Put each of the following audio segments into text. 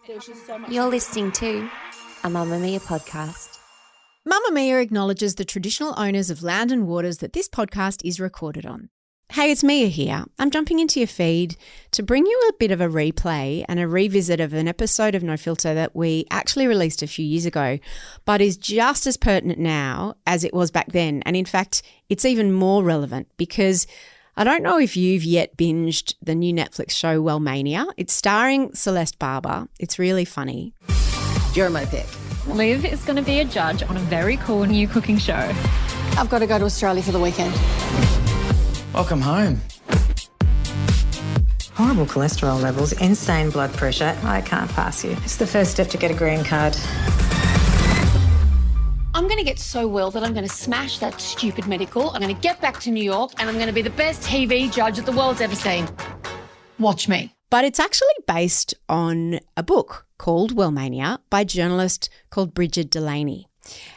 There's just so much. You're listening to a Mamma Mia podcast. Mamma Mia acknowledges the traditional owners of land and waters that this podcast is recorded on. Hey, it's Mia here. I'm jumping into your feed to bring you a bit of a replay and a revisit of an episode of No Filter that we actually released a few years ago, but is just as pertinent now as it was back then. And in fact, it's even more relevant because I don't know if you've yet binged the new Netflix show Wellmania. It's starring Celeste Barber. It's really funny. You're my pick. Liv is going to be a judge on a very cool new cooking show. I've got to go to Australia for the weekend. Welcome home. Horrible cholesterol levels, insane blood pressure. I can't pass you. It's the first step to get a green card. I'm going to get so well that I'm going to smash that stupid medical. I'm going to get back to New York and I'm going to be the best TV judge that the world's ever seen. Watch me. But it's actually based on a book called Wellmania by a journalist called Bridget Delaney.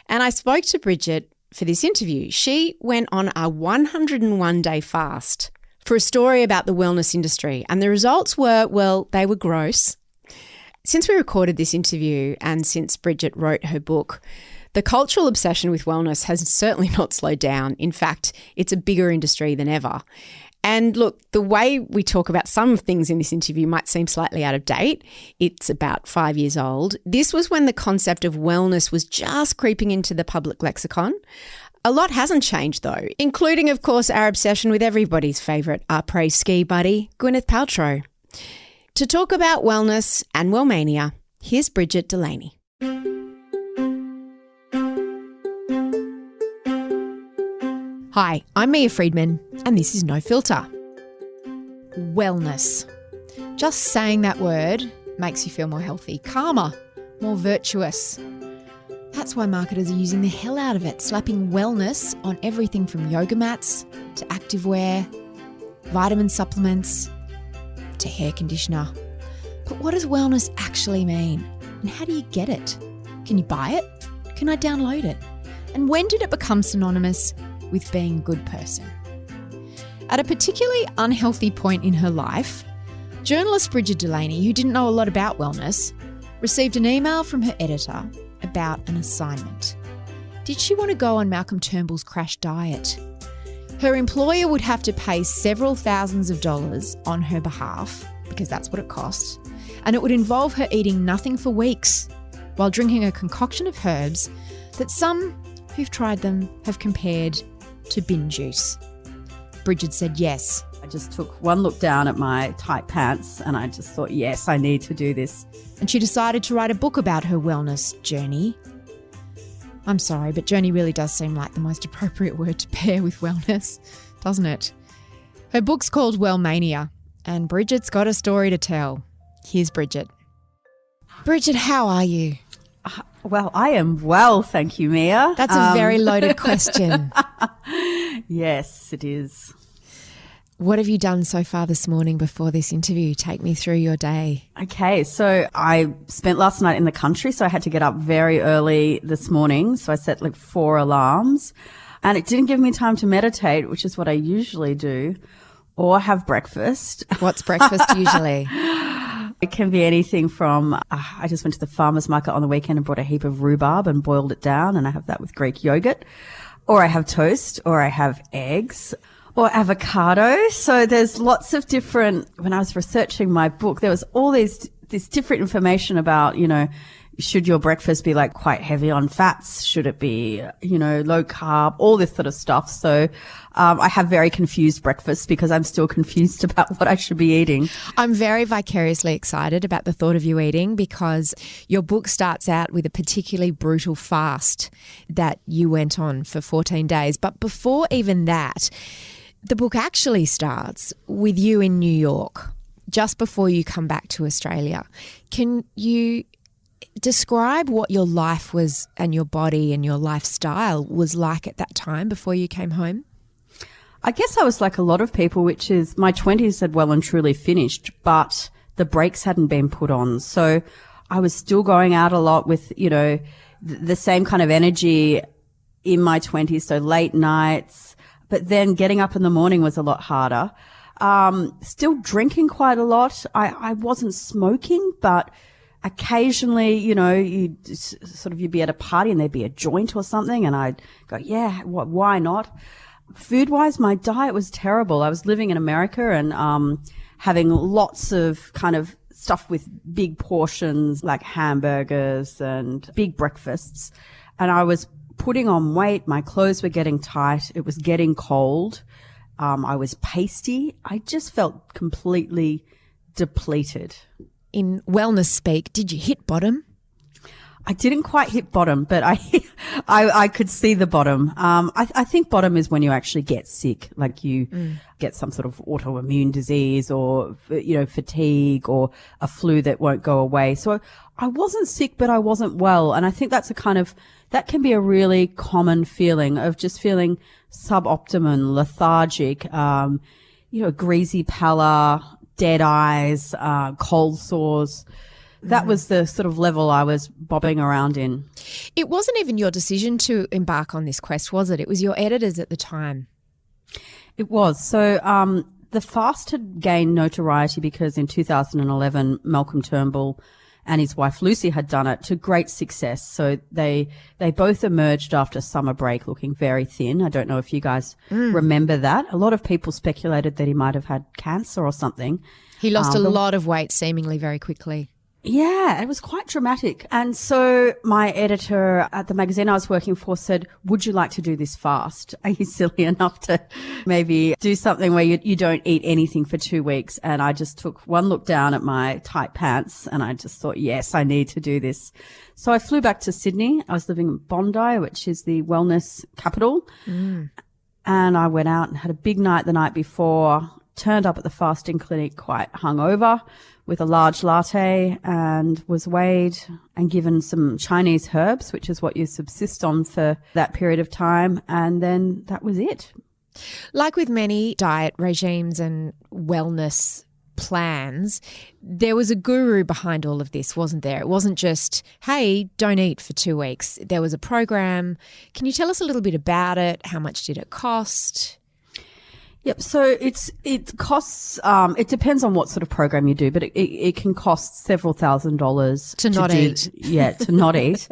And I spoke to Bridget for this interview. She went on a 101-day fast for a story about the wellness industry. And the results were, well, they were gross. Since we recorded this interview and since Bridget wrote her book, the cultural obsession with wellness has certainly not slowed down. In fact, it's a bigger industry than ever. And look, the way we talk about some things in this interview might seem slightly out of date. It's about 5 years old. This was when the concept of wellness was just creeping into the public lexicon. A lot hasn't changed though, including, of course, our obsession with everybody's favourite après-ski buddy, Gwyneth Paltrow. To talk about wellness and Wellmania, here's Bridget Delaney. Hi, I'm Mia Friedman, and this is No Filter. Wellness. Just saying that word makes you feel more healthy, calmer, more virtuous. That's why marketers are using the hell out of it, slapping wellness on everything from yoga mats to activewear, vitamin supplements to hair conditioner. But what does wellness actually mean? And how do you get it? Can you buy it? Can I download it? And when did it become synonymous with being a good person? At a particularly unhealthy point in her life, journalist Bridget Delaney, who didn't know a lot about wellness, received an email from her editor about an assignment. Did she want to go on Malcolm Turnbull's crash diet? Her employer would have to pay several thousands of dollars on her behalf, because that's what it costs, and it would involve her eating nothing for weeks while drinking a concoction of herbs that some who've tried them have compared to bin juice. Bridget said yes. I just took one look down at my tight pants and I just thought, yes, I need to do this. And she decided to write a book about her wellness journey. I'm sorry, but journey really does seem like the most appropriate word to pair with wellness, doesn't it? Her book's called Wellmania, and Bridget's got a story to tell. Here's Bridget. Bridget, how are you? Well, I am well, thank you, Mia. That's a very loaded question. Yes, it is. What have you done so far this morning before this interview? Take me through your day. Okay, so I spent last night in the country, so I had to get up very early this morning. So I set like 4 alarms and it didn't give me time to meditate, which is what I usually do, or have breakfast. What's breakfast usually? It can be anything from, I just went to the farmer's market on the weekend and brought a heap of rhubarb and boiled it down, and I have that with Greek yogurt, or I have toast, or I have eggs, or avocado. So there's lots of different, when I was researching my book, there was all this different information about, you know, should your breakfast be like quite heavy on fats? Should it be, you know, low carb? All this sort of stuff. So I have very confused breakfasts because I'm still confused about what I should be eating. I'm very vicariously excited about the thought of you eating because your book starts out with a particularly brutal fast that you went on for 14 days. But before even that, the book actually starts with you in New York, just before you come back to Australia. Can you describe what your life was and your body and your lifestyle was like at that time before you came home? I guess I was like a lot of people, which is my 20s had well and truly finished, but the brakes hadn't been put on. So I was still going out a lot with, you know, the same kind of energy in my 20s, so late nights, but then getting up in the morning was a lot harder. Still drinking quite a lot. I wasn't smoking, but occasionally, you'd be at a party and there'd be a joint or something, and I'd go, yeah, why not? Food-wise, my diet was terrible. I was living in America and having lots of kind of stuff with big portions like hamburgers and big breakfasts. And I was putting on weight. My clothes were getting tight. It was getting cold. I was pasty. I just felt completely depleted. In wellness speak, did you hit bottom? I didn't quite hit bottom, but I could see the bottom. I think bottom is when you actually get sick, like you get some sort of autoimmune disease or, fatigue or a flu that won't go away. So I wasn't sick, but I wasn't well. And I think that can be a really common feeling of just feeling suboptimal, lethargic, greasy pallor, dead eyes, cold sores. That was the sort of level I was bobbing around in. It wasn't even your decision to embark on this quest, was it? It was your editors at the time. It was. So the fast had gained notoriety because in 2011, Malcolm Turnbull and his wife Lucy had done it to great success. So they both emerged after summer break looking very thin. I don't know if you guys remember that. A lot of people speculated that he might have had cancer or something. He lost a lot of weight seemingly very quickly. Yeah, it was quite dramatic. And so my editor at the magazine I was working for said, would you like to do this fast? Are you silly enough to maybe do something where you don't eat anything for 2 weeks? And I just took one look down at my tight pants and I just thought, yes, I need to do this. So I flew back to Sydney. I was living in Bondi, which is the wellness capital. And I went out and had a big night the night before, turned up at the fasting clinic quite hungover with a large latte and was weighed and given some Chinese herbs, which is what you subsist on for that period of time. And then that was it. Like with many diet regimes and wellness plans, there was a guru behind all of this, wasn't there? It wasn't just, hey, don't eat for 2 weeks. There was a program. Can you tell us a little bit about it? How much did it cost? Yep. So it costs, it depends on what sort of program you do, but it can cost several $1,000s to not eat. Yeah, to not eat.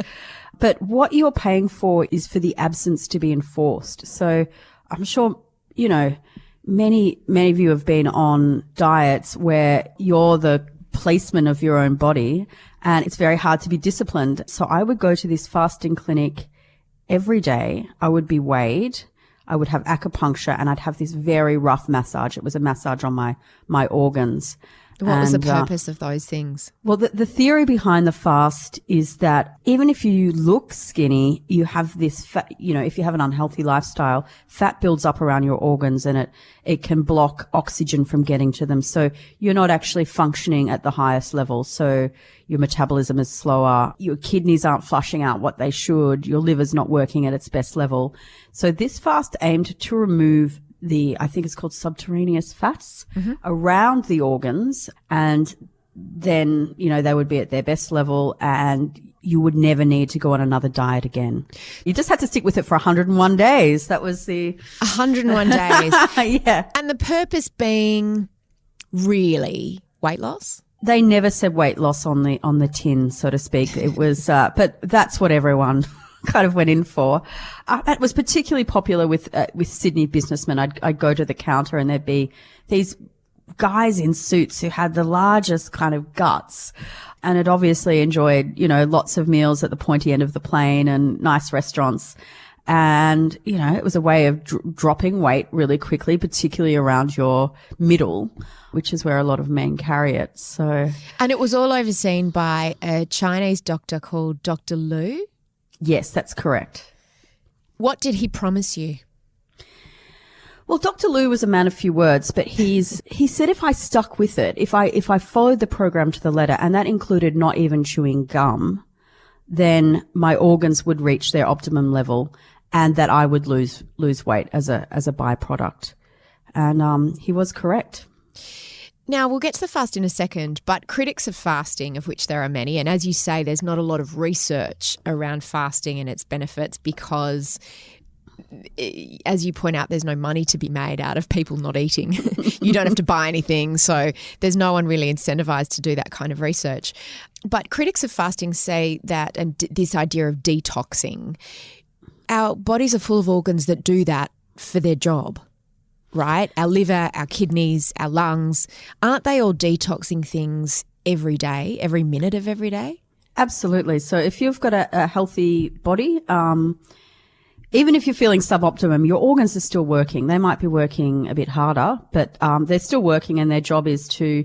But what you're paying for is for the absence to be enforced. So I'm sure, many of you have been on diets where you're the policeman of your own body and it's very hard to be disciplined. So I would go to this fasting clinic every day. I would be weighed. I would have acupuncture and I'd have this very rough massage. It was a massage on my organs. What was the purpose of those things? Well, the theory behind the fast is that even if you look skinny, you have this fat, if you have an unhealthy lifestyle, fat builds up around your organs and it can block oxygen from getting to them. So you're not actually functioning at the highest level. So your metabolism is slower. Your kidneys aren't flushing out what they should. Your liver's not working at its best level. So this fast aimed to remove I think it's called subterraneous fats around the organs. And then, they would be at their best level and you would never need to go on another diet again. You just had to stick with it for 101 days. That was 101 days. Yeah. And the purpose being really weight loss? They never said weight loss on the tin, so to speak. It was, but that's what everyone kind of went in for. It was particularly popular with Sydney businessmen. I'd go to the counter and there'd be these guys in suits who had the largest kind of guts and had obviously enjoyed, lots of meals at the pointy end of the plane and nice restaurants. And, it was a way of dropping weight really quickly, particularly around your middle, which is where a lot of men carry it. So, and it was all overseen by a Chinese doctor called Dr. Lu. Yes, that's correct. What did he promise you? Well, Dr. Lu was a man of few words, but he said if I stuck with it, if I followed the program to the letter, and that included not even chewing gum, then my organs would reach their optimum level and that I would lose weight as a byproduct. And he was correct. Now, we'll get to the fast in a second, but critics of fasting, of which there are many, and as you say, there's not a lot of research around fasting and its benefits because as you point out, there's no money to be made out of people not eating. You don't have to buy anything. So there's no one really incentivized to do that kind of research. But critics of fasting say that, and this idea of detoxing, our bodies are full of organs that do that for their job, right? Our liver, our kidneys, our lungs, aren't they all detoxing things every day, every minute of every day? Absolutely. So if you've got a healthy body, even if you're feeling suboptimum, your organs are still working. They might be working a bit harder, but they're still working, and their job is to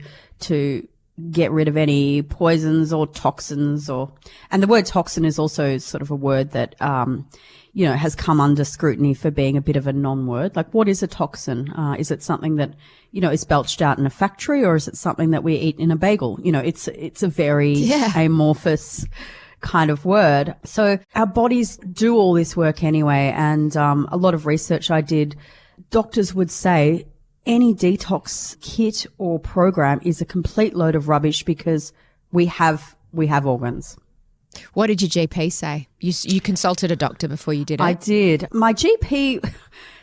get rid of any poisons or toxins and the word toxin is also sort of a word that has come under scrutiny for being a bit of a non-word. Like, what is a toxin? Is it something that, is belched out in a factory, or is it something that we eat in a bagel? It's a very amorphous kind of word. So our bodies do all this work anyway. And a lot of research I did, doctors would say any detox kit or program is a complete load of rubbish because we have organs. What did your GP say? You consulted a doctor before you did it? I did. My GP,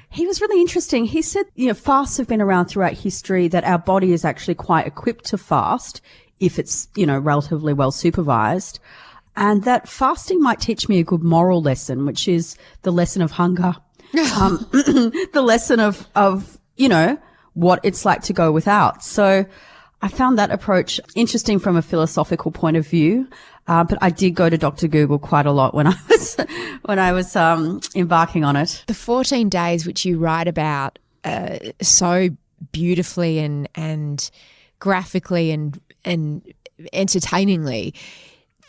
he was really interesting. He said, fasts have been around throughout history, that our body is actually quite equipped to fast if it's, relatively well supervised. And that fasting might teach me a good moral lesson, which is the lesson of hunger. The lesson of, what it's like to go without. So I found that approach interesting from a philosophical point of view. But I did go to Dr. Google quite a lot when I was embarking on it. The 14 days which you write about so beautifully and graphically and entertainingly,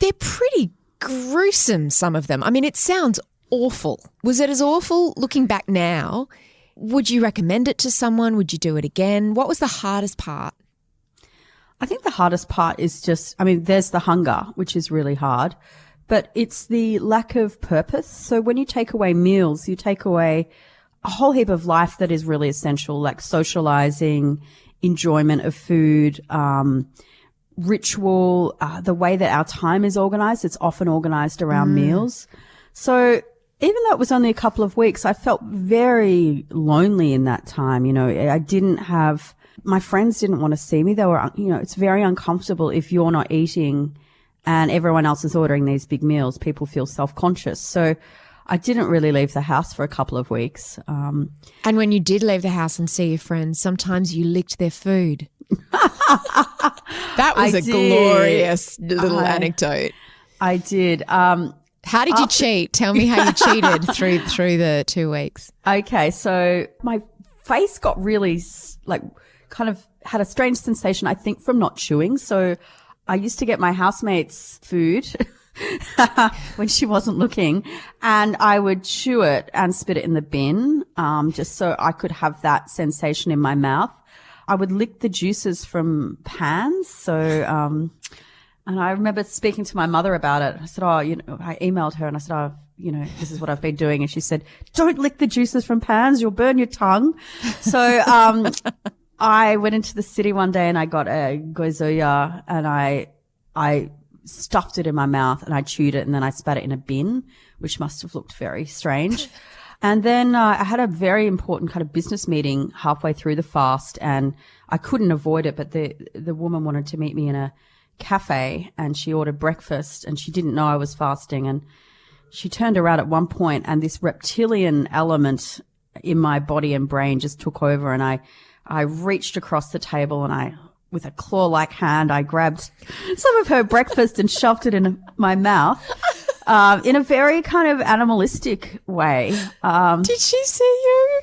they're pretty gruesome, some of them. I mean, it sounds awful. Was it as awful looking back now? Would you recommend it to someone? Would you do it again? What was the hardest part? I think the hardest part is there's the hunger, which is really hard, but it's the lack of purpose. So when you take away meals, you take away a whole heap of life that is really essential, like socializing, enjoyment of food, ritual, the way that our time is organized. It's often organized around meals. So even though it was only a couple of weeks, I felt very lonely in that time. I didn't have, my friends didn't want to see me. They were, it's very uncomfortable if you're not eating and everyone else is ordering these big meals. People feel self-conscious. So I didn't really leave the house for a couple of weeks. And when you did leave the house and see your friends, sometimes you licked their food. That was glorious little anecdote. I did. How did you cheat? Tell me how you cheated through the 2 weeks. Okay, so my face got really kind of had a strange sensation, I think, from not chewing. So I used to get my housemate's food when she wasn't looking, and I would chew it and spit it in the bin, just so I could have that sensation in my mouth. I would lick the juices from pans. So, and I remember speaking to my mother about it. I said, I emailed her and I said, this is what I've been doing. And she said, don't lick the juices from pans. You'll burn your tongue. So, I went into the city one day and I got a goizuya and I stuffed it in my mouth and I chewed it and then I spat it in a bin, which must have looked very strange. And then I had a very important kind of business meeting halfway through the fast and I couldn't avoid it, but the woman wanted to meet me in a cafe and she ordered breakfast and she didn't know I was fasting, and she turned around at one point and this reptilian element in my body and brain just took over, and I reached across the table and with a claw-like hand, I grabbed some of her breakfast and shoved it in my mouth. In a very kind of animalistic way. Did she see you?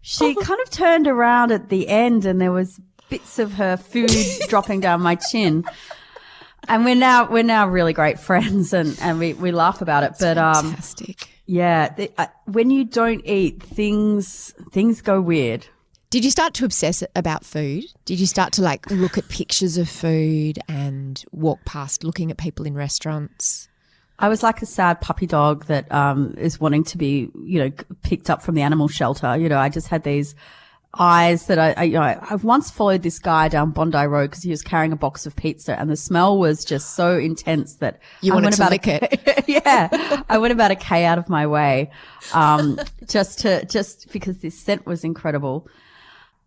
She kind of turned around at the end and there was bits of her food dropping down my chin. And we're now really great friends and we laugh about it. But, fantastic. When you don't eat, things go weird. Did you start to obsess about food? Did you start to look at pictures of food and walk past looking at people in restaurants? I was like a sad puppy dog that is wanting to be, picked up from the animal shelter. I just had these eyes that I've once followed this guy down Bondi Road because he was carrying a box of pizza and the smell was just so intense that You wanted to lick it. Yeah. I went about a K out of my way, just because this scent was incredible.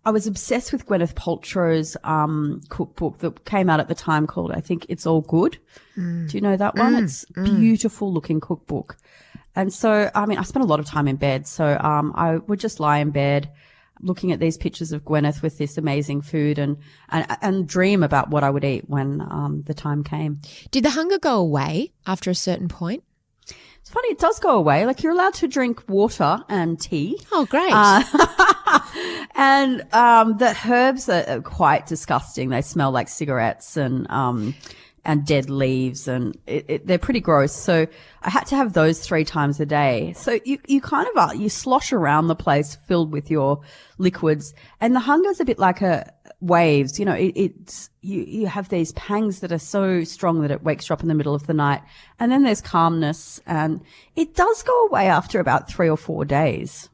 I was obsessed with Gwyneth Paltrow's cookbook that came out at the time called, I think, It's All Good. Do you know that one? It's a beautiful looking cookbook. And so, I mean, I spent a lot of time in bed. So I would just lie in bed looking at these pictures of Gwyneth with this amazing food and dream about what I would eat when the time came. Did the hunger go away after a certain point? It's funny, it does go away. Like, you're allowed to drink water and tea. Oh, great. And the herbs are quite disgusting. They smell like cigarettes and dead leaves, and they're pretty gross. So I had to have those 3 times a day. So you kind of are, you slosh around the place filled with your liquids, and the hunger's a bit like waves. You know, you have these pangs that are so strong that it wakes you up in the middle of the night, and then there's calmness, and it does go away after about 3 or 4 days.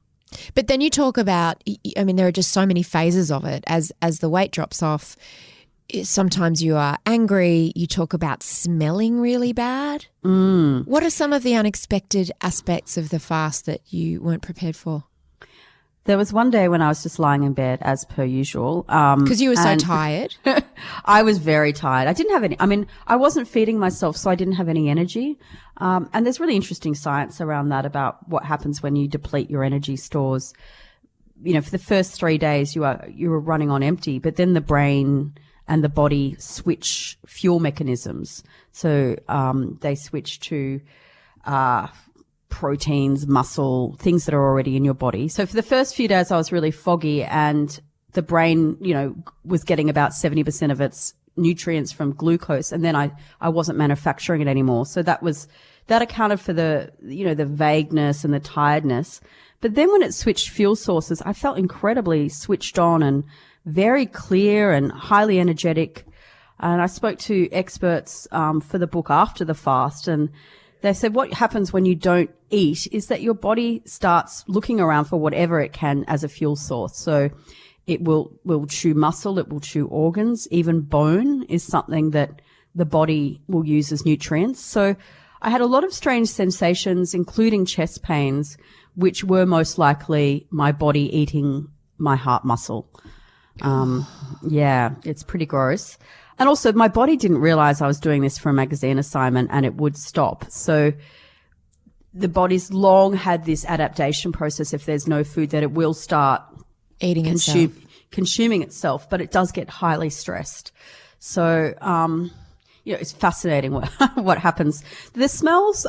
But then you talk about, I mean, there are just so many phases of it. As the weight drops off, sometimes you are angry. You talk about smelling really bad. What are some of the unexpected aspects of the fast that you weren't prepared for? There was one day when I was just lying in bed as per usual. Because you were so tired. I was very tired. I didn't have any, I mean, I wasn't feeding myself, so I didn't have any energy. And there's really interesting science around that about what happens when you deplete your energy stores. You know, for the first 3 days you were running on empty, but then the brain and the body switch fuel mechanisms. So, they switch to, proteins, muscle, things that are already in your body. So for the first few days I was really foggy, and the brain, you know, was getting about 70% of its nutrients from glucose, and then I wasn't manufacturing it anymore. So that accounted for the, you know, the vagueness and the tiredness. But then when it switched fuel sources, I felt incredibly switched on and very clear and highly energetic. And I spoke to experts for the book after the fast, and they said what happens when you don't eat is that your body starts looking around for whatever it can as a fuel source. So it will chew muscle, it will chew organs, even bone is something that the body will use as nutrients. So I had a lot of strange sensations, including chest pains, which were most likely my body eating my heart muscle. Yeah, it's pretty gross. And also my body didn't realize I was doing this for a magazine assignment and it would stop. So the body's long had this adaptation process. If there's no food, that it will start consuming itself, but it does get highly stressed. So, you know, it's fascinating what happens. The smells,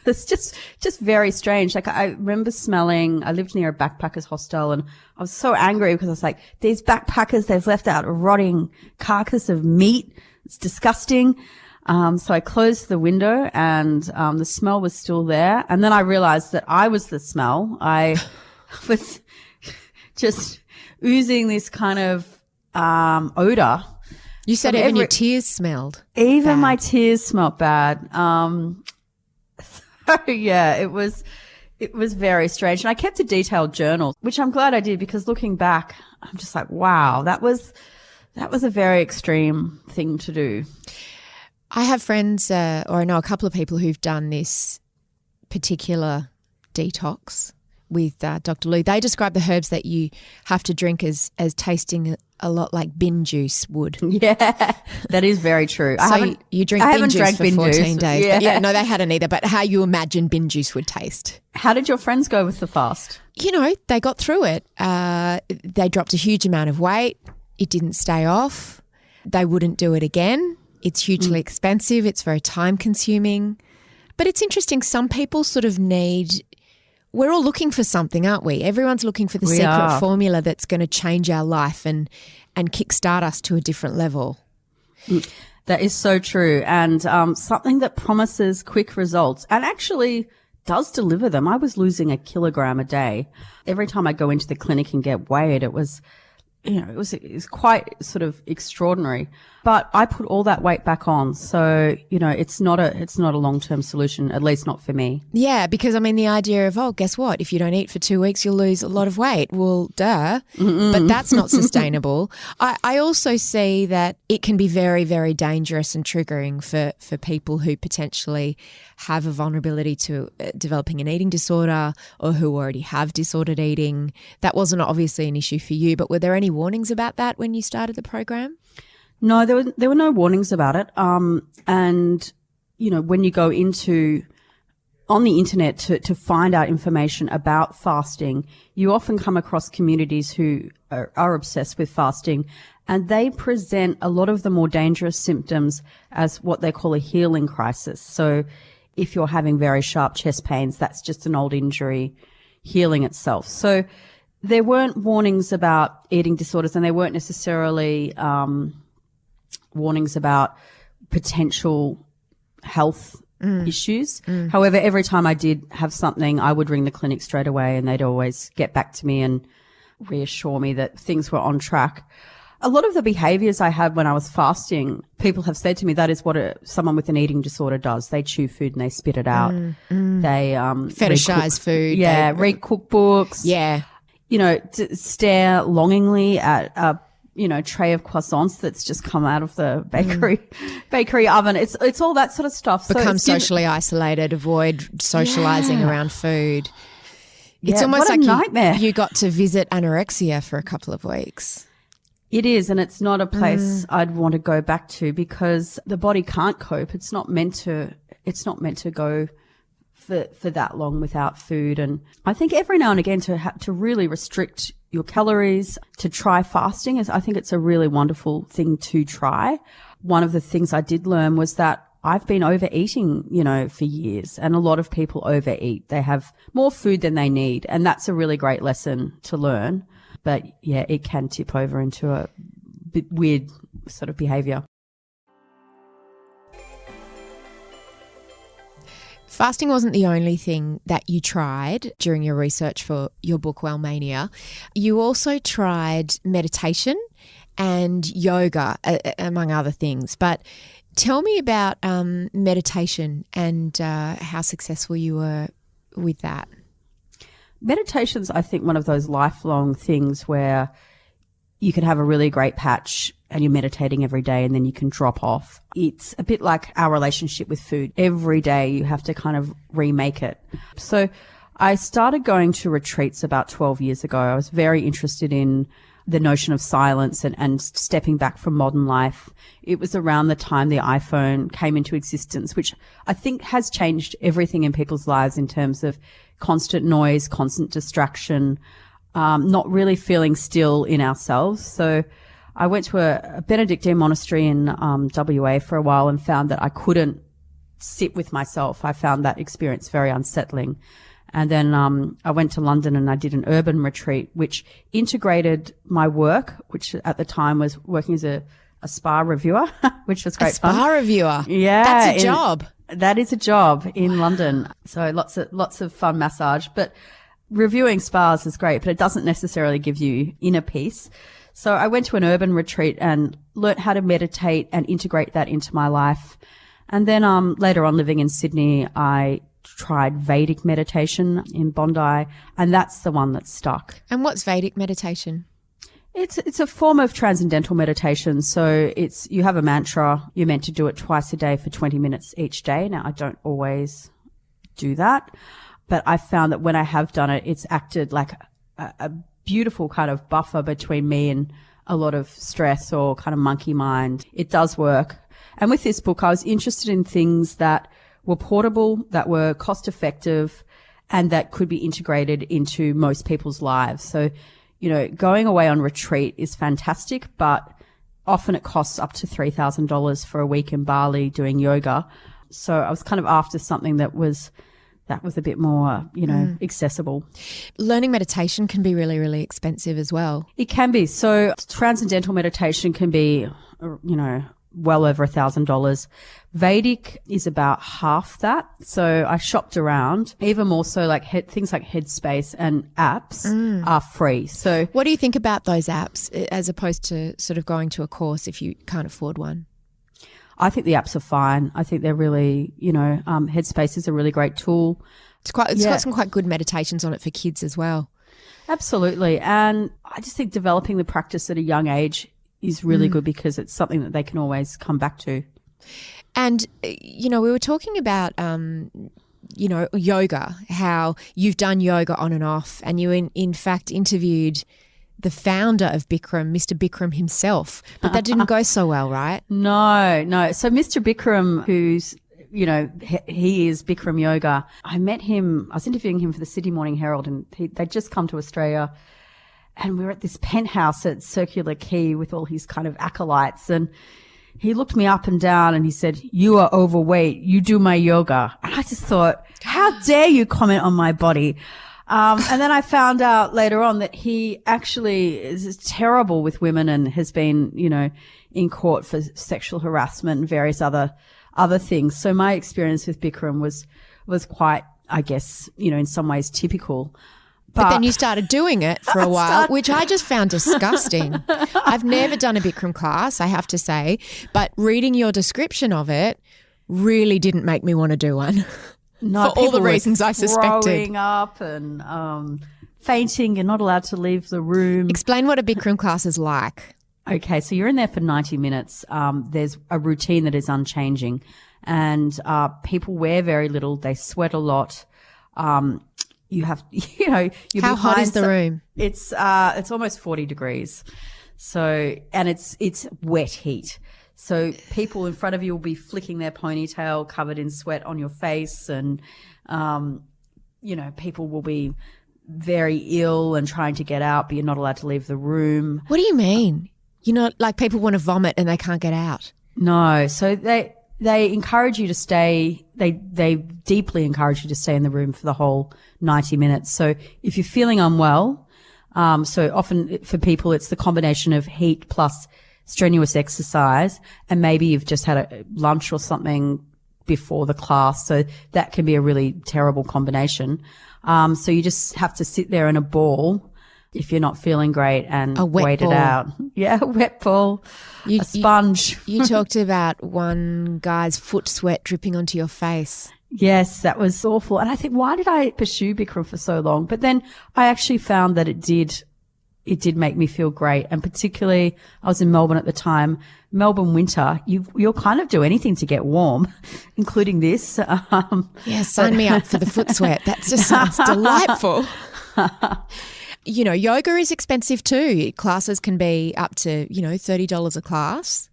it's just very strange. Like, I remember smelling, I lived near a backpackers hostel, and I was so angry because I was like, these backpackers, they've left out a rotting carcass of meat. It's disgusting. So I closed the window, and the smell was still there. And then I realized that I was the smell. I was just oozing this kind of odor. You said even your tears smelled Even bad. My tears smelled bad. So yeah, it was very strange. And I kept a detailed journal, which I'm glad I did, because looking back, I'm just like, wow, that was a very extreme thing to do. I have friends, or I know a couple of people who've done this particular detox with Dr. Lou. They describe the herbs that you have to drink as tasting a lot like bin juice would. Yeah, that is very true. You drink bin juice for 14 days. Yeah, no, they hadn't either, but how you imagine bin juice would taste. How did your friends go with the fast? You know, they got through it. They dropped a huge amount of weight. It didn't stay off. They wouldn't do it again. It's hugely expensive. It's very time consuming. But it's interesting. Some people sort of we're all looking for something, aren't we? Everyone's looking for the secret formula that's going to change our life and kickstart us to a different level. That is so true. And something that promises quick results and actually does deliver them. I was losing 1 kilogram a day. Every time I go into the clinic and get weighed, it was quite sort of extraordinary. But I put all that weight back on. So, it's not a long-term solution, at least not for me. Yeah, because I mean the idea of, guess what? If you don't eat for 2 weeks, you'll lose a lot of weight. Well, duh. But that's not sustainable. I also see that it can be very, very dangerous and triggering for people who potentially have a vulnerability to developing an eating disorder or who already have disordered eating. That wasn't obviously an issue for you, but were there any warnings about that when you started the program? No, there were no warnings about it. And, when you go on the internet to find out information about fasting, you often come across communities who are obsessed with fasting, and they present a lot of the more dangerous symptoms as what they call a healing crisis. So if you're having very sharp chest pains, that's just an old injury healing itself. So there weren't warnings about eating disorders, and there weren't necessarily warnings about potential health issues. However, every time I did have something, I would ring the clinic straight away, and they'd always get back to me and reassure me that things were on track. A lot of the behaviors I had when I was fasting, people have said to me that is what someone with an eating disorder does. They chew food and they spit it out. They fetishize food. Yeah, read cookbooks. Yeah. Stare longingly at a tray of croissants that's just come out of the bakery oven. It's all that sort of stuff. Become socially isolated, avoid socializing around food. It's almost like nightmare. You got to visit anorexia for a couple of weeks. It is, and it's not a place I'd want to go back to because the body can't cope. It's not meant to go for that long without food. And I think every now and again to really restrict your calories, to try fasting, I think it's a really wonderful thing to try. One of the things I did learn was that I've been overeating, for years, and a lot of people overeat. They have more food than they need, and that's a really great lesson to learn. But yeah, it can tip over into a bit weird sort of behavior. Fasting wasn't the only thing that you tried during your research for your book, Wellmania. You also tried meditation and yoga, among other things. But tell me about meditation and how successful you were with that. Meditation's, I think, one of those lifelong things where you can have a really great patch and you're meditating every day and then you can drop off. It's a bit like our relationship with food. Every day you have to kind of remake it. So I started going to retreats about 12 years ago. I was very interested in the notion of silence and stepping back from modern life. It was around the time the iPhone came into existence, which I think has changed everything in people's lives in terms of constant noise, constant distraction, not really feeling still in ourselves. So I went to a Benedictine monastery in WA for a while and found that I couldn't sit with myself. I found that experience very unsettling. And then I went to London and I did an urban retreat, which integrated my work, which at the time was working as a spa reviewer, which was great fun. A spa reviewer? Yeah. That's a job. That is a job in London. So lots of fun massage. But reviewing spas is great, but it doesn't necessarily give you inner peace. So I went to an urban retreat and learnt how to meditate and integrate that into my life. And then later on, living in Sydney, I tried Vedic meditation in Bondi, and that's the one that stuck. And what's Vedic meditation? It's a form of transcendental meditation. So you have a mantra. You're meant to do it twice a day for 20 minutes each day. Now, I don't always do that, but I found that when I have done it, it's acted like a beautiful kind of buffer between me and a lot of stress or kind of monkey mind. It does work. And with this book, I was interested in things that were portable, that were cost effective, and that could be integrated into most people's lives. So, going away on retreat is fantastic, but often it costs up to $3,000 for a week in Bali doing yoga. So I was kind of after something that was a bit more, accessible. Learning meditation can be really, really expensive as well. It can be. So transcendental meditation can be, well over $1,000. Vedic is about half that. So I shopped around. Even more so, like things like Headspace and apps are free. So What do you think about those apps as opposed to sort of going to a course if you can't afford one? I think the apps are fine. I think they're really, Headspace is a really great tool. It's got some quite good meditations on it for kids as well. Absolutely. And I just think developing the practice at a young age is really good because it's something that they can always come back to. And, we were talking about, yoga, how you've done yoga on and off, and you in fact interviewed the founder of Bikram, Mr. Bikram himself, but that didn't go so well, right? No. So Mr. Bikram, who's, he is Bikram Yoga. I met him, I was interviewing him for the Sydney Morning Herald, and they'd just come to Australia, and we were at this penthouse at Circular Quay with all his kind of acolytes, and he looked me up and down and he said, "You are overweight. You do my yoga." And I just thought, how dare you comment on my body? And then I found out later on that he actually is terrible with women and has been, in court for sexual harassment and various other things. So my experience with Bikram was quite, I guess, in some ways typical. But then you started doing it for a while, which I just found disgusting. I've never done a Bikram class, I have to say, but reading your description of it really didn't make me want to do one. No, for all the reasons I suspected. Throwing up and fainting. You're not allowed to leave the room. Explain what a Bikram class is like. Okay, so you're in there for 90 minutes. There's a routine that is unchanging, and people wear very little. They sweat a lot. You have, How hot is the room? It's almost 40 degrees. So, and it's wet heat. So people in front of you will be flicking their ponytail covered in sweat on your face, and, people will be very ill and trying to get out, but you're not allowed to leave the room. What do you mean? Like people want to vomit and they can't get out? No. So they encourage you to stay. They deeply encourage you to stay in the room for the whole 90 minutes. So if you're feeling unwell, so often for people, it's the combination of heat plus strenuous exercise, and maybe you've just had a lunch or something before the class. So that can be a really terrible combination. So you just have to sit there in a ball if you're not feeling great and wait it out. Yeah, a wet ball, a sponge. You talked about one guy's foot sweat dripping onto your face. Yes, that was awful. And I think, why did I pursue Bikram for so long? But then I actually found that it did make me feel great. And particularly, I was in Melbourne at the time. Melbourne winter, you'll kind of do anything to get warm, including this. Sign me up for the foot sweat. That just sounds delightful. Yoga is expensive too. Classes can be up to, $30 a class.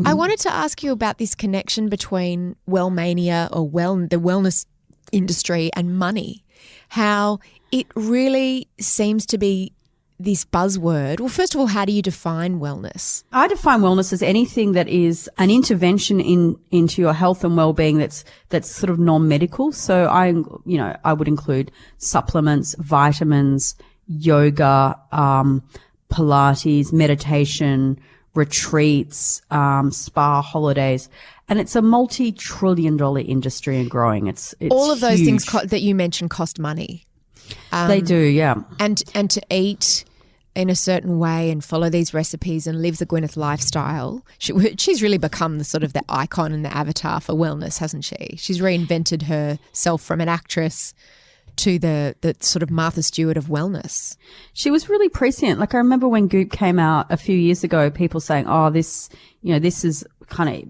I wanted to ask you about this connection between Wellmania or the wellness industry and money, how it really seems to be this buzzword. Well, first of all, how do you define wellness? I define wellness as anything that is an intervention into your health and well-being that's sort of non-medical. So I would include supplements, vitamins, yoga, Pilates, meditation, retreats, spa holidays. And it's a multi-trillion-dollar industry and growing. It's all of those huge. things that you mentioned cost money. They do, yeah. And to eat in a certain way and follow these recipes and live the Gwyneth lifestyle. She's really become the icon and the avatar for wellness, hasn't she? She's reinvented herself from an actress to the sort of Martha Stewart of wellness. She was really prescient. Like, I remember when Goop came out a few years ago, people saying, "Oh, this is kind of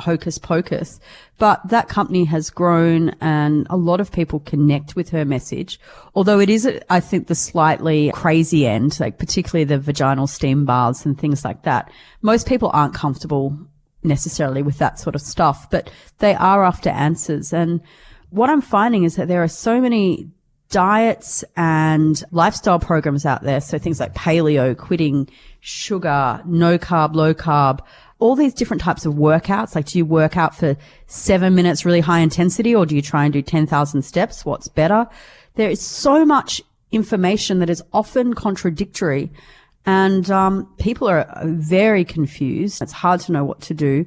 hocus pocus," but that company has grown and a lot of people connect with her message. Although it is, I think, the slightly crazy end, like particularly the vaginal steam baths and things like that. Most people aren't comfortable necessarily with that sort of stuff, but they are after answers. And what I'm finding is that there are so many diets and lifestyle programs out there. So things like paleo, quitting sugar, no carb, low carb, all these different types of workouts. Like, do you work out for 7 minutes, really high intensity, or do you try and do 10,000 steps? What's better? There is so much information that is often contradictory. And people are very confused. It's hard to know what to do.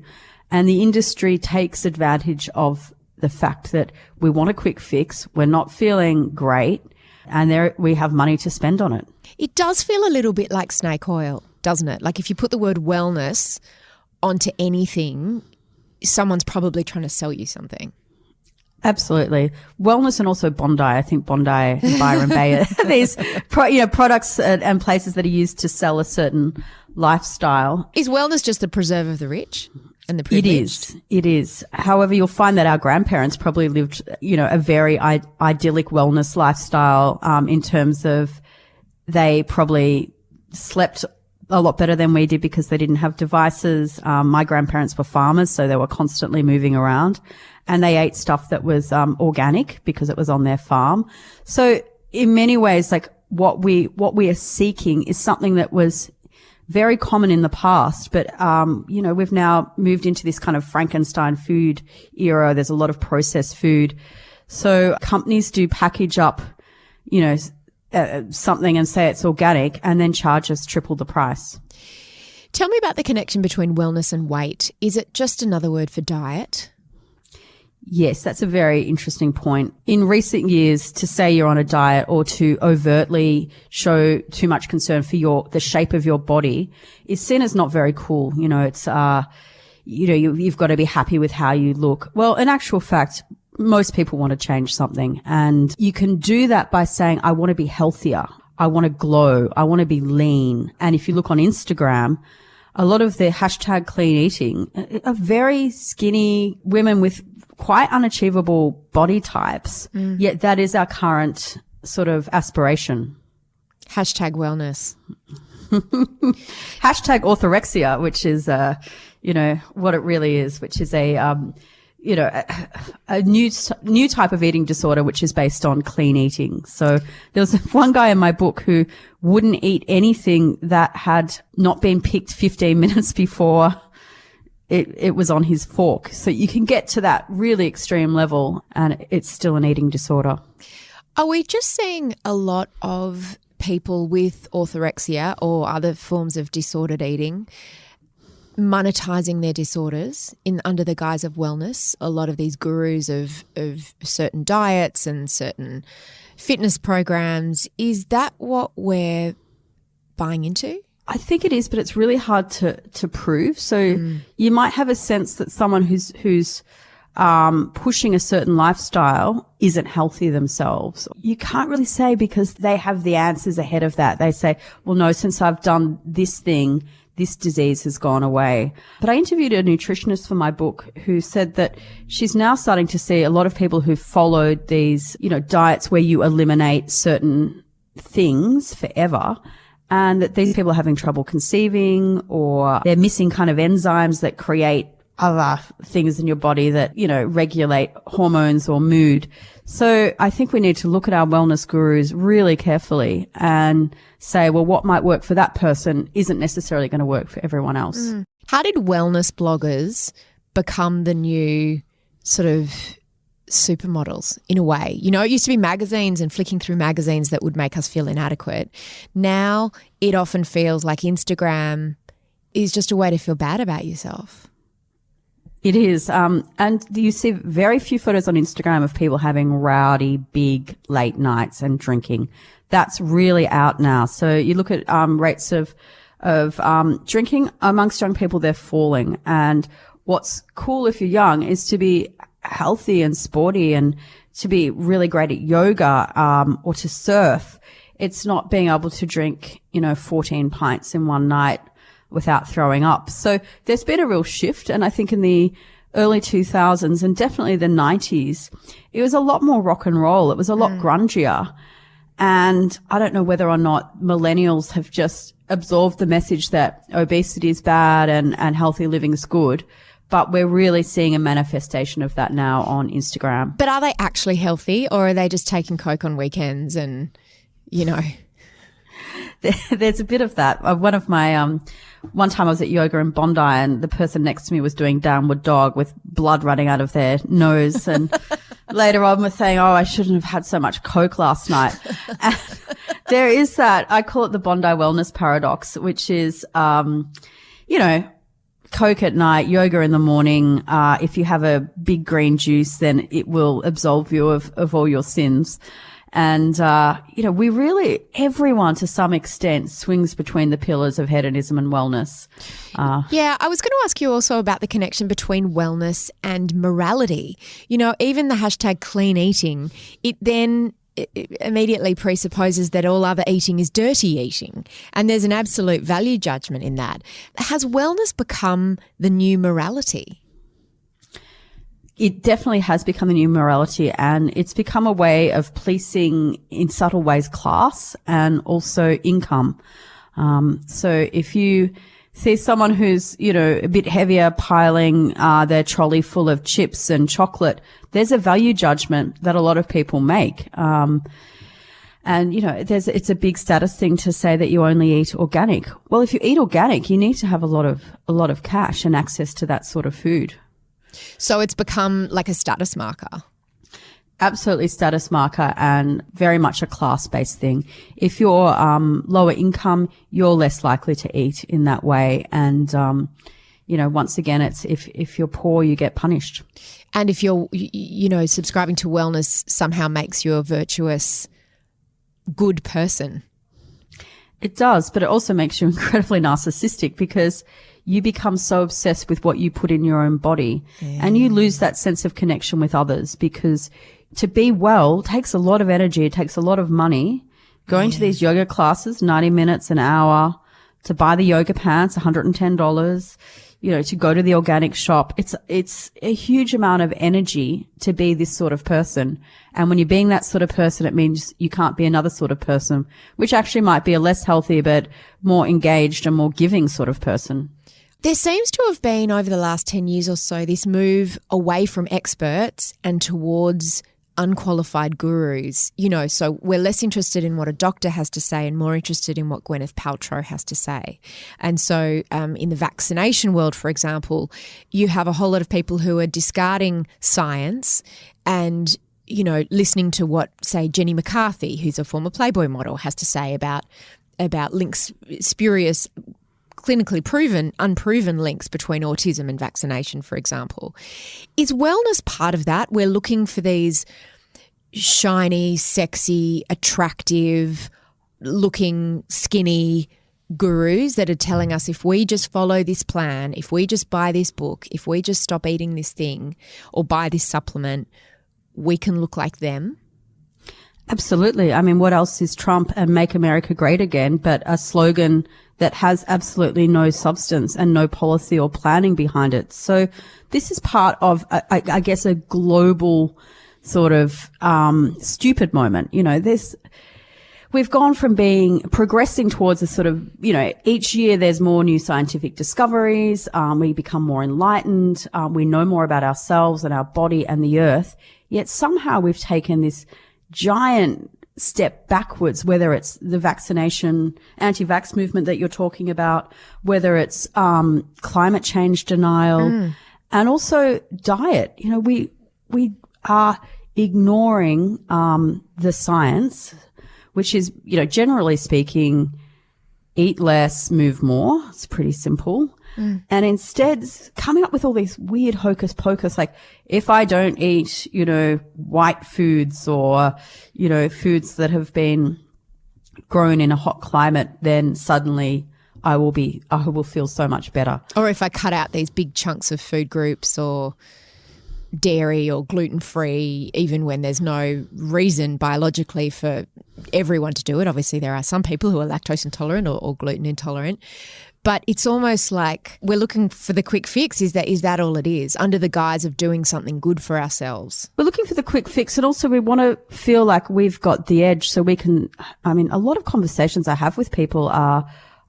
And the industry takes advantage of the fact that we want a quick fix. We're not feeling great. And we have money to spend on it. It does feel a little bit like snake oil, doesn't it? Like if you put the word wellness onto anything, someone's probably trying to sell you something. Absolutely. Wellness and also Bondi. I think Bondi and Byron Bay are these products and places that are used to sell a certain lifestyle. Is wellness just the preserve of the rich and the privileged? It is. However, you'll find that our grandparents probably lived, a very idyllic wellness lifestyle, in terms of they probably slept a lot better than we did because they didn't have devices. My grandparents were farmers, so they were constantly moving around, and they ate stuff that was organic because it was on their farm. So in many ways, like what we are seeking is something that was very common in the past, but we've now moved into this kind of Frankenstein food era. There's a lot of processed food. So companies do package up, something and say it's organic and then charge us triple the price. Tell me about the connection between wellness and weight. Is it just another word for diet? Yes, that's a very interesting point. In recent years, to say you're on a diet or to overtly show too much concern for the shape of your body is seen as not very cool. It's, you've got to be happy with how you look. Well, in actual fact, most people want to change something, and you can do that by saying, I want to be healthier. I want to glow. I want to be lean. And if you look on Instagram, a lot of the hashtag clean eating are very skinny women with quite unachievable body types. Yet that is our current sort of aspiration. Hashtag wellness. Hashtag orthorexia, which is, what it really is, which is a new type of eating disorder, which is based on clean eating. So there was one guy in my book who wouldn't eat anything that had not been picked 15 minutes before it was on his fork. So you can get to that really extreme level and it's still an eating disorder. Are we just seeing a lot of people with orthorexia or other forms of disordered eating monetizing their disorders under the guise of wellness? A lot of these gurus of certain diets and certain fitness programs, is that what we're buying into? I think it is, but it's really hard to prove. So you might have a sense that someone who's pushing a certain lifestyle isn't healthy themselves. You can't really say because they have the answers ahead of that. They say, well, no, since I've done this thing, this disease has gone away. But I interviewed a nutritionist for my book who said that she's now starting to see a lot of people who've followed these, diets where you eliminate certain things forever, and that these people are having trouble conceiving, or they're missing kind of enzymes that create other things in your body that, regulate hormones or mood. So I think we need to look at our wellness gurus really carefully and say, well, what might work for that person isn't necessarily going to work for everyone else. How did wellness bloggers become the new sort of supermodels in a way? It used to be magazines and flicking through magazines that would make us feel inadequate. Now it often feels like Instagram is just a way to feel bad about yourself. It is. And you see very few photos on Instagram of people having rowdy, big late nights and drinking. That's really out now. So you look at rates of drinking amongst young people, they're falling. And what's cool if you're young is to be healthy and sporty and to be really great at yoga or to surf. It's not being able to drink, 14 pints in one night without throwing up. So there's been a real shift. And I think in the early 2000s and definitely the 90s, it was a lot more rock and roll. It was a lot grungier. And I don't know whether or not millennials have just absorbed the message that obesity is bad and healthy living is good. But we're really seeing a manifestation of that now on Instagram. But are they actually healthy, or are they just taking Coke on weekends and, There's a bit of that. One time I was at yoga in Bondi and the person next to me was doing downward dog with blood running out of their nose. And later on was saying, I shouldn't have had so much Coke last night. And There is that, I call it the Bondi Wellness Paradox, which is, Coke at night, yoga in the morning. If you have a big green juice, then it will absolve you of all your sins. And, everyone to some extent swings between the pillars of hedonism and wellness. Yeah, I was going to ask you also about the connection between wellness and morality. Even the hashtag clean eating, it then immediately presupposes that all other eating is dirty eating. And there's an absolute value judgment in that. Has wellness become the new morality? It definitely has become the new morality, and it's become a way of policing in subtle ways class and also income. So if you see someone who's, a bit heavier piling their trolley full of chips and chocolate, there's a value judgment that a lot of people make. And, it's a big status thing to say that you only eat organic. Well, if you eat organic, you need to have a lot of cash and access to that sort of food. So it's become like a status marker. Absolutely status marker, and very much a class-based thing. If you're lower income, you're less likely to eat in that way. And, once again, it's if you're poor, you get punished. And if you're, subscribing to wellness somehow makes you a virtuous, good person. It does, but it also makes you incredibly narcissistic because you become so obsessed with what you put in your own body, and you lose that sense of connection with others, because to be well takes a lot of energy. It takes a lot of money. Going to these yoga classes, 90 minutes, an hour, to buy the yoga pants, $110, to go to the organic shop. It's a huge amount of energy to be this sort of person. And when you're being that sort of person, it means you can't be another sort of person, which actually might be a less healthy but more engaged and more giving sort of person. There seems to have been, over the last 10 years or so, this move away from experts and towards unqualified gurus. So we're less interested in what a doctor has to say and more interested in what Gwyneth Paltrow has to say. And so in the vaccination world, for example, you have a whole lot of people who are discarding science and, listening to what, say, Jenny McCarthy, who's a former Playboy model, has to say about links, spurious, clinically proven, unproven links between autism and vaccination, for example. Is wellness part of that? We're looking for these shiny, sexy, attractive looking, skinny gurus that are telling us if we just follow this plan, if we just buy this book, if we just stop eating this thing or buy this supplement, we can look like them. Absolutely. I mean, what else is Trump and Make America Great Again but a slogan that has absolutely no substance and no policy or planning behind it? So this is part of, I guess, a global sort of stupid moment. We've gone from progressing towards a sort of, each year there's more new scientific discoveries. We become more enlightened. We know more about ourselves and our body and the earth. Yet somehow we've taken this giant step backwards, whether it's the vaccination, anti-vax movement that you're talking about, whether it's climate change denial, and also diet. We are ignoring the science, which is, generally speaking, eat less, move more. It's pretty simple. And instead coming up with all these weird hocus pocus, like if I don't eat, white foods or, foods that have been grown in a hot climate, then suddenly I will feel so much better. Or if I cut out these big chunks of food groups or dairy or gluten-free, even when there's no reason biologically for everyone to do it. Obviously, there are some people who are lactose intolerant or gluten intolerant. But it's almost like we're looking for the quick fix. Is that all it is, under the guise of doing something good for ourselves? We're looking for the quick fix, and also we want to feel like we've got the edge so we can, a lot of conversations I have with people are,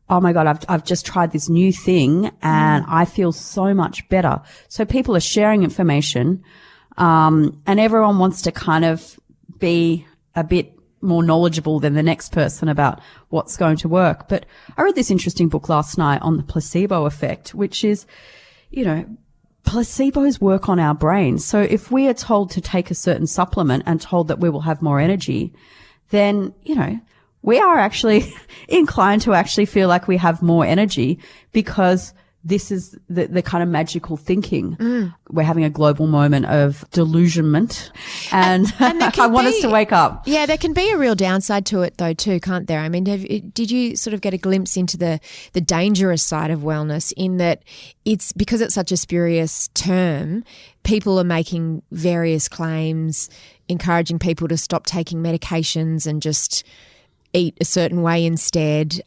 oh my God, I've just tried this new thing and I feel so much better. So people are sharing information, and everyone wants to kind of be a bit more knowledgeable than the next person about what's going to work. But I read this interesting book last night on the placebo effect, which is, placebos work on our brains. So if we are told to take a certain supplement and told that we will have more energy, then, we are actually inclined to actually feel like we have more energy because this is the kind of magical thinking. We're having a global moment of delusionment and I want us to wake up. Yeah, there can be a real downside to it though too, can't there? I mean, did you sort of get a glimpse into the dangerous side of wellness in that it's because it's such a spurious term, people are making various claims, encouraging people to stop taking medications and just eat a certain way instead.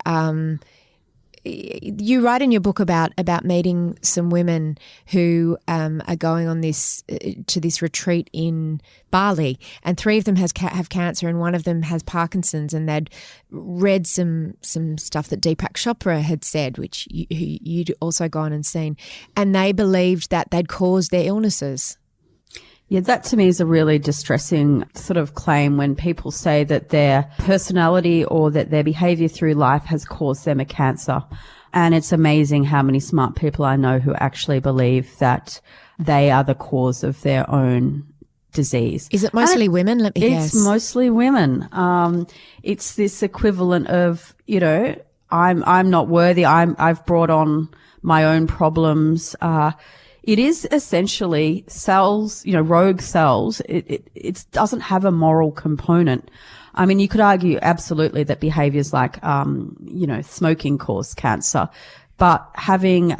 You write in your book about meeting some women who are going on to this retreat in Bali, and 3 of them have cancer and 1 of them has Parkinson's, and they'd read some stuff that Deepak Chopra had said, which you'd also gone and seen, and they believed that they'd caused their illnesses. Yeah, that to me is a really distressing sort of claim when people say that their personality or that their behavior through life has caused them a cancer. And it's amazing how many smart people I know who actually believe that they are the cause of their own disease. Is it mostly women? Let me guess. It's mostly women. It's this equivalent of, I'm not worthy. I've brought on my own problems. It is essentially cells, rogue cells. It doesn't have a moral component. I mean, you could argue absolutely that behaviors like, smoking cause cancer, but having,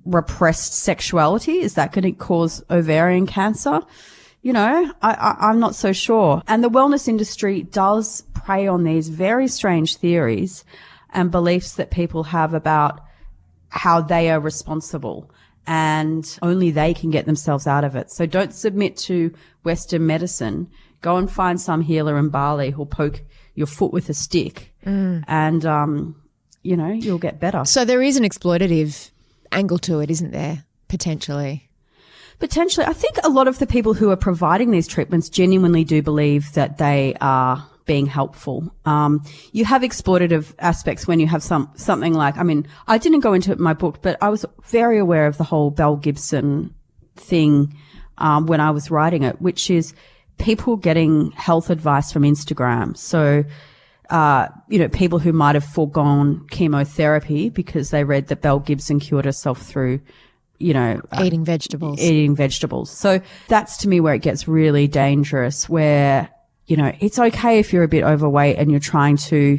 repressed sexuality, is that going to cause ovarian cancer? I'm not so sure. And the wellness industry does prey on these very strange theories and beliefs that people have about how they are responsible. And only they can get themselves out of it. So don't submit to Western medicine. Go and find some healer in Bali who'll poke your foot with a stick and, you'll get better. So there is an exploitative angle to it, isn't there, potentially? Potentially. I think a lot of the people who are providing these treatments genuinely do believe that they are being helpful. You have exploitative aspects when you have something like, I didn't go into it in my book, but I was very aware of the whole Mel Gibson thing when I was writing it, which is people getting health advice from Instagram. So, people who might have foregone chemotherapy because they read that Mel Gibson cured herself through, eating vegetables. So that's to me where it gets really dangerous, where it's okay if you're a bit overweight and you're trying to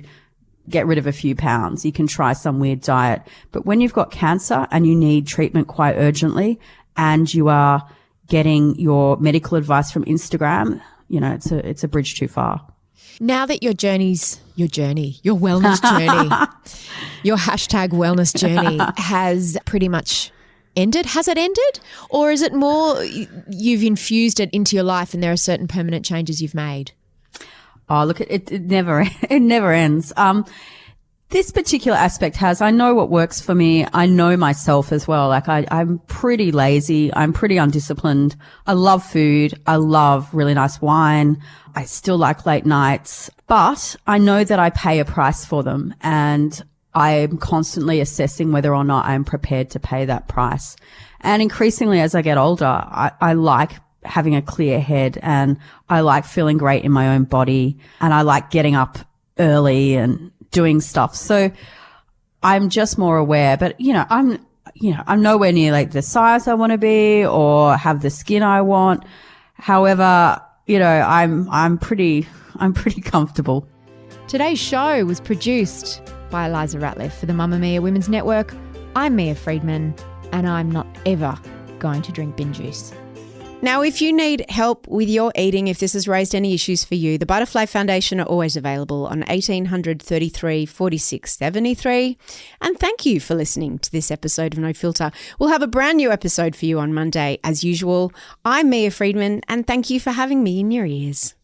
get rid of a few pounds. You can try some weird diet. But when you've got cancer and you need treatment quite urgently and you are getting your medical advice from Instagram, it's a bridge too far. Now that your wellness journey, your hashtag wellness journey has pretty much ended, has it ended? Or is it more you've infused it into your life and there are certain permanent changes you've made? Oh, look, it never ends. This particular aspect I know what works for me. I know myself as well. Like I'm pretty lazy. I'm pretty undisciplined. I love food. I love really nice wine. I still like late nights, but I know that I pay a price for them, and I'm constantly assessing whether or not I'm prepared to pay that price. And increasingly as I get older, I like having a clear head, and I like feeling great in my own body, and I like getting up early and doing stuff. So I'm just more aware, but I'm nowhere near like the size I want to be or have the skin I want. However, I'm pretty comfortable. Today's show was produced by Eliza Ratliff for the Mamamia Women's Network. I'm Mia Friedman, and I'm not ever going to drink bin juice. Now, if you need help with your eating, if this has raised any issues for you, the Butterfly Foundation are always available on 1800 33 46 73. And thank you for listening to this episode of No Filter. We'll have a brand new episode for you on Monday, as usual. I'm Mia Friedman, and thank you for having me in your ears.